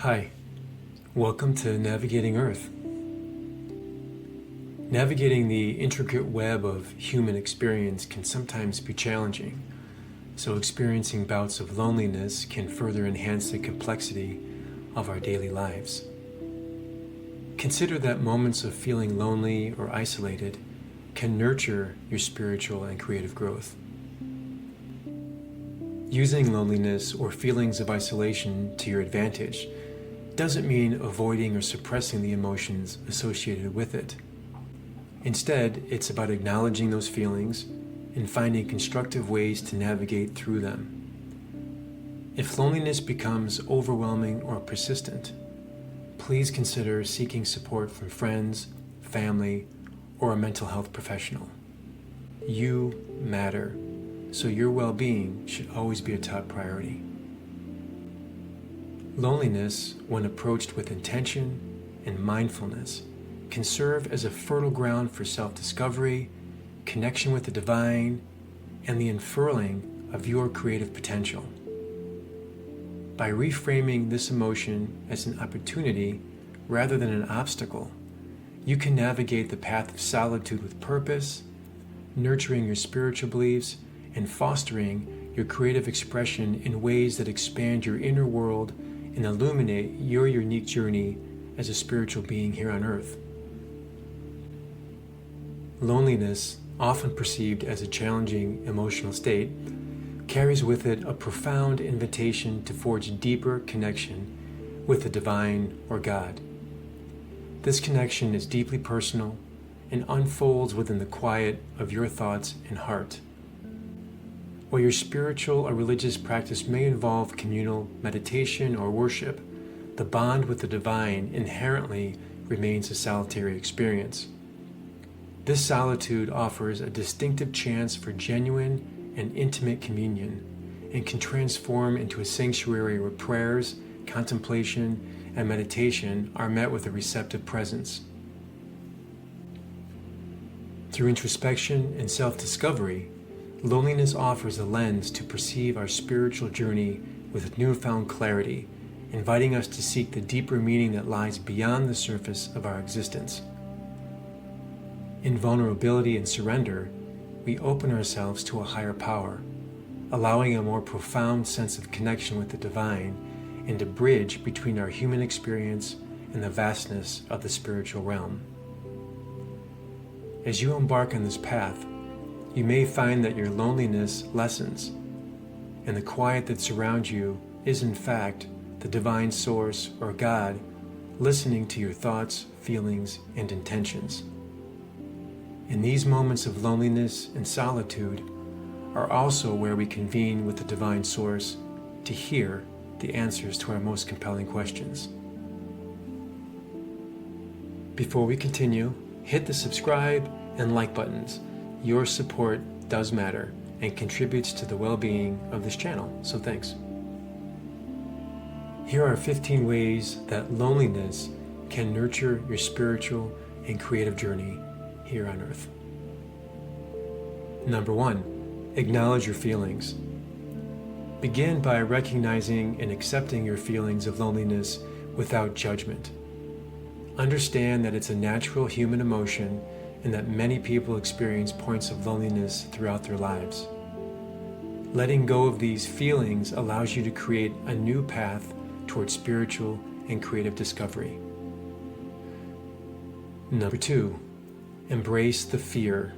Hi, welcome to Navigating Earth. Navigating the intricate web of human experience can sometimes be challenging, so experiencing bouts of loneliness can further enhance the complexity of our daily lives. Consider that moments of feeling lonely or isolated can nurture your spiritual and creative growth. Using loneliness or feelings of isolation to your advantage doesn't mean avoiding or suppressing the emotions associated with it. Instead, it's about acknowledging those feelings and finding constructive ways to navigate through them. If loneliness becomes overwhelming or persistent, please consider seeking support from friends, family, or a mental health professional. You matter, so your well-being should always be a top priority. Loneliness, when approached with intention and mindfulness, can serve as a fertile ground for self-discovery, connection with the divine, and the unfurling of your creative potential. By reframing this emotion as an opportunity rather than an obstacle, you can navigate the path of solitude with purpose, nurturing your spiritual beliefs and fostering your creative expression in ways that expand your inner world and illuminate your unique journey as a spiritual being here on Earth. Loneliness, often perceived as a challenging emotional state, carries with it a profound invitation to forge deeper connection with the divine or God. This connection is deeply personal and unfolds within the quiet of your thoughts and heart. While your spiritual or religious practice may involve communal meditation or worship, the bond with the divine inherently remains a solitary experience. This solitude offers a distinctive chance for genuine and intimate communion and can transform into a sanctuary where prayers, contemplation, and meditation are met with a receptive presence. Through introspection and self-discovery, loneliness offers a lens to perceive our spiritual journey with newfound clarity, inviting us to seek the deeper meaning that lies beyond the surface of our existence. In vulnerability and surrender, we open ourselves to a higher power, allowing a more profound sense of connection with the divine and a bridge between our human experience and the vastness of the spiritual realm. As you embark on this path, you may find that your loneliness lessens, and the quiet that surrounds you is in fact the divine source or God listening to your thoughts, feelings, and intentions. In these moments of loneliness and solitude are also where we convene with the divine source to hear the answers to our most compelling questions. Before we continue, hit the subscribe and like buttons. Your support does matter and contributes to the well-being of this channel, so thanks. Here are 15 ways that loneliness can nurture your spiritual and creative journey here on Earth. Number 1, acknowledge your feelings. Begin by recognizing and accepting your feelings of loneliness without judgment. Understand that it's a natural human emotion and that many people experience points of loneliness throughout their lives. Letting go of these feelings allows you to create a new path towards spiritual and creative discovery. Number 2, embrace the fear.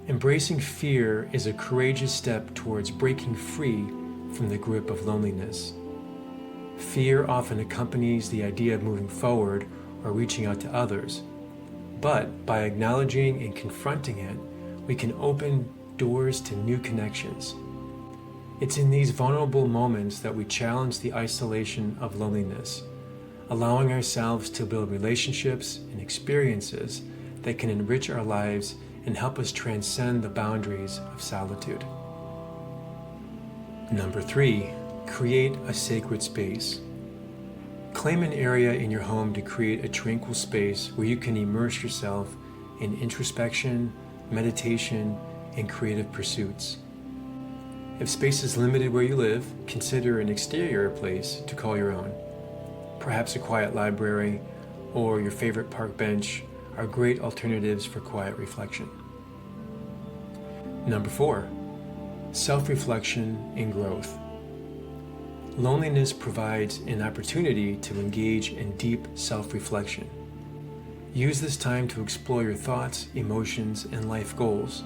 Embracing fear is a courageous step towards breaking free from the grip of loneliness. Fear often accompanies the idea of moving forward or reaching out to others. But by acknowledging and confronting it, we can open doors to new connections. It's in these vulnerable moments that we challenge the isolation of loneliness, allowing ourselves to build relationships and experiences that can enrich our lives and help us transcend the boundaries of solitude. Number 3, create a sacred space. Claim an area in your home to create a tranquil space where you can immerse yourself in introspection, meditation, and creative pursuits. If space is limited where you live, consider an exterior place to call your own. Perhaps a quiet library or your favorite park bench are great alternatives for quiet reflection. Number 4, self-reflection and growth. Loneliness provides an opportunity to engage in deep self-reflection. Use this time to explore your thoughts, emotions, and life goals.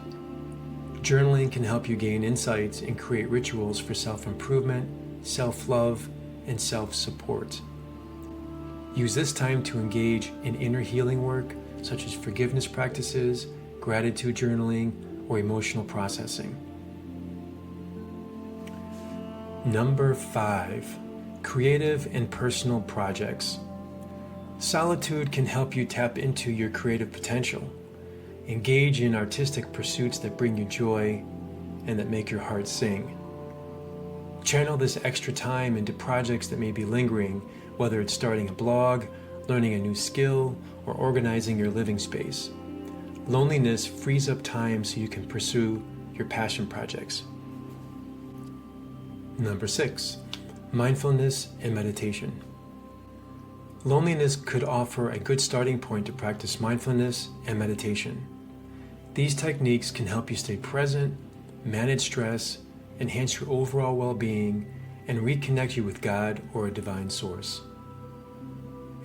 Journaling can help you gain insights and create rituals for self-improvement, self-love, and self-support. Use this time to engage in inner healing work, such as forgiveness practices, gratitude journaling, or emotional processing. Number 5, creative and personal projects. Solitude can help you tap into your creative potential. Engage in artistic pursuits that bring you joy and that make your heart sing. Channel this extra time into projects that may be lingering, whether it's starting a blog, learning a new skill, or organizing your living space. Loneliness frees up time so you can pursue your passion projects. Number 6, mindfulness and meditation. Loneliness could offer a good starting point to practice mindfulness and meditation. These techniques can help you stay present, manage stress, enhance your overall well-being, and reconnect you with God or a divine source.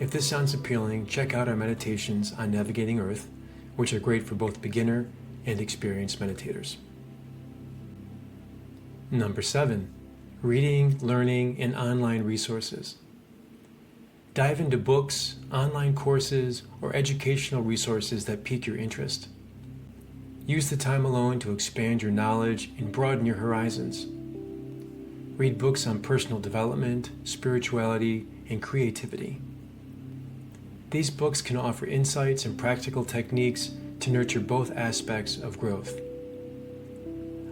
If this sounds appealing, check out our meditations on Navigating Earth, which are great for both beginner and experienced meditators. Number 7, reading, learning, and online resources. Dive into books, online courses, or educational resources that pique your interest. Use the time alone to expand your knowledge and broaden your horizons. Read books on personal development, spirituality, and creativity. These books can offer insights and practical techniques to nurture both aspects of growth.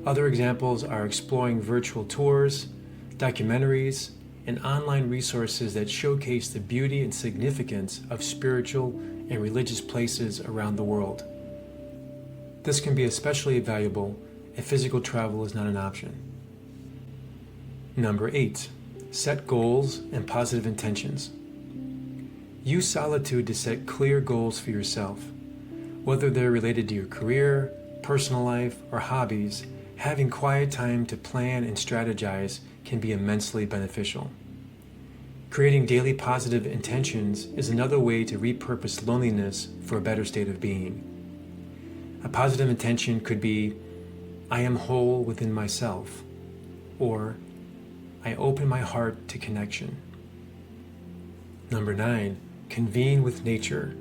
Other examples are exploring virtual tours, documentaries, and online resources that showcase the beauty and significance of spiritual and religious places around the world. This can be especially valuable if physical travel is not an option. Number 8, set goals and positive intentions. Use solitude to set clear goals for yourself. Whether they're related to your career, personal life, or hobbies, having quiet time to plan and strategize can be immensely beneficial. Creating daily positive intentions is another way to repurpose loneliness for a better state of being. A positive intention could be, I am whole within myself, or I open my heart to connection. Number 9, convene with nature.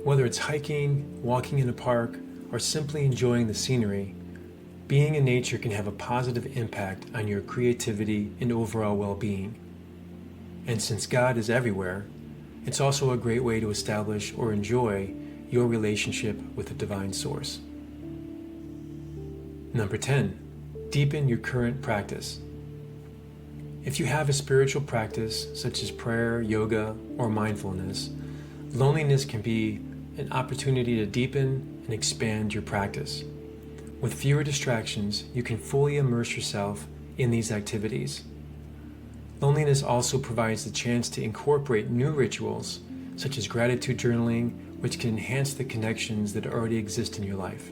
Whether it's hiking, walking in a park, or simply enjoying the scenery, being in nature can have a positive impact on your creativity and overall well-being. And since God is everywhere, it's also a great way to establish or enjoy your relationship with the divine source. Number 10, deepen your current practice. If you have a spiritual practice such as prayer, yoga, or mindfulness, loneliness can be an opportunity to deepen and expand your practice. With fewer distractions, you can fully immerse yourself in these activities. Loneliness also provides the chance to incorporate new rituals, such as gratitude journaling, which can enhance the connections that already exist in your life.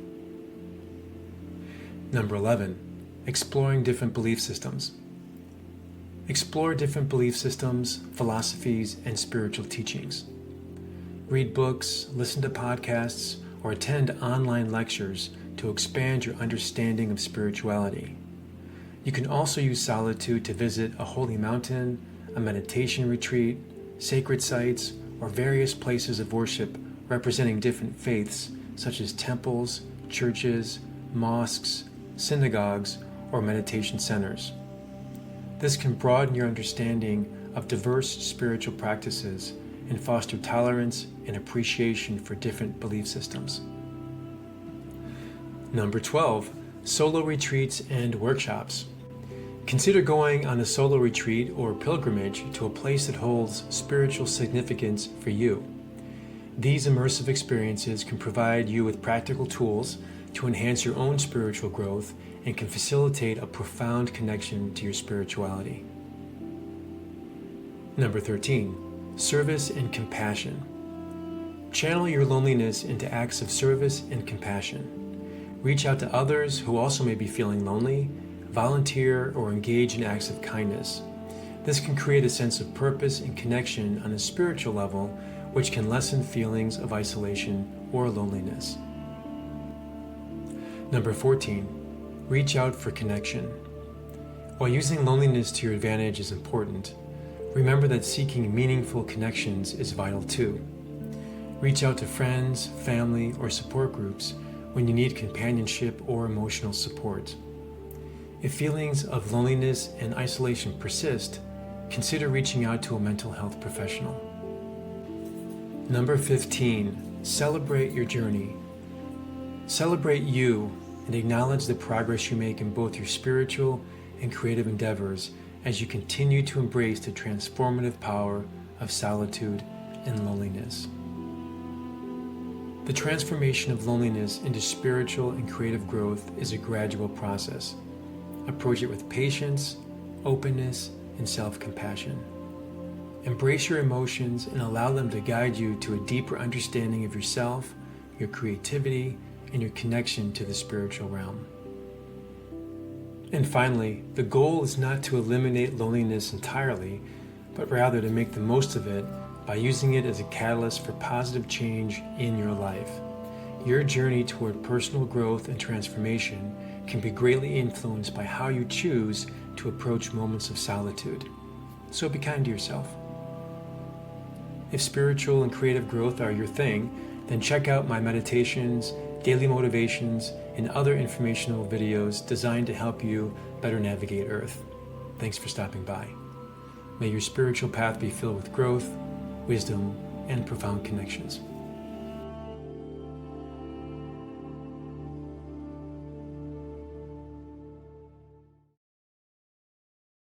Number 11, exploring different belief systems. Explore different belief systems, philosophies, and spiritual teachings. Read books, listen to podcasts, or attend online lectures to expand your understanding of spirituality. You can also use solitude to visit a holy mountain, a meditation retreat, sacred sites, or various places of worship representing different faiths such as temples, churches, mosques, synagogues, or meditation centers. This can broaden your understanding of diverse spiritual practices and foster tolerance and appreciation for different belief systems. Number 12, solo retreats and workshops. Consider going on a solo retreat or pilgrimage to a place that holds spiritual significance for you. These immersive experiences can provide you with practical tools to enhance your own spiritual growth and can facilitate a profound connection to your spirituality. Number 13, service and compassion. Channel your loneliness into acts of service and compassion. Reach out to others who also may be feeling lonely, volunteer or engage in acts of kindness. This can create a sense of purpose and connection on a spiritual level, which can lessen feelings of isolation or loneliness. Number 14, reach out for connection. While using loneliness to your advantage is important, remember that seeking meaningful connections is vital too. Reach out to friends, family, or support groups when you need companionship or emotional support. If feelings of loneliness and isolation persist, consider reaching out to a mental health professional. Number 15, celebrate your journey. Celebrate you and acknowledge the progress you make in both your spiritual and creative endeavors as you continue to embrace the transformative power of solitude and loneliness. The transformation of loneliness into spiritual and creative growth is a gradual process. Approach it with patience, openness, and self-compassion. Embrace your emotions and allow them to guide you to a deeper understanding of yourself, your creativity, and your connection to the spiritual realm. And finally, the goal is not to eliminate loneliness entirely, but rather to make the most of it by using it as a catalyst for positive change in your life. Your journey toward personal growth and transformation can be greatly influenced by how you choose to approach moments of solitude. So be kind to yourself. If spiritual and creative growth are your thing, then check out my meditations, daily motivations, and other informational videos designed to help you better navigate Earth. Thanks for stopping by. May your spiritual path be filled with growth, wisdom, and profound connections.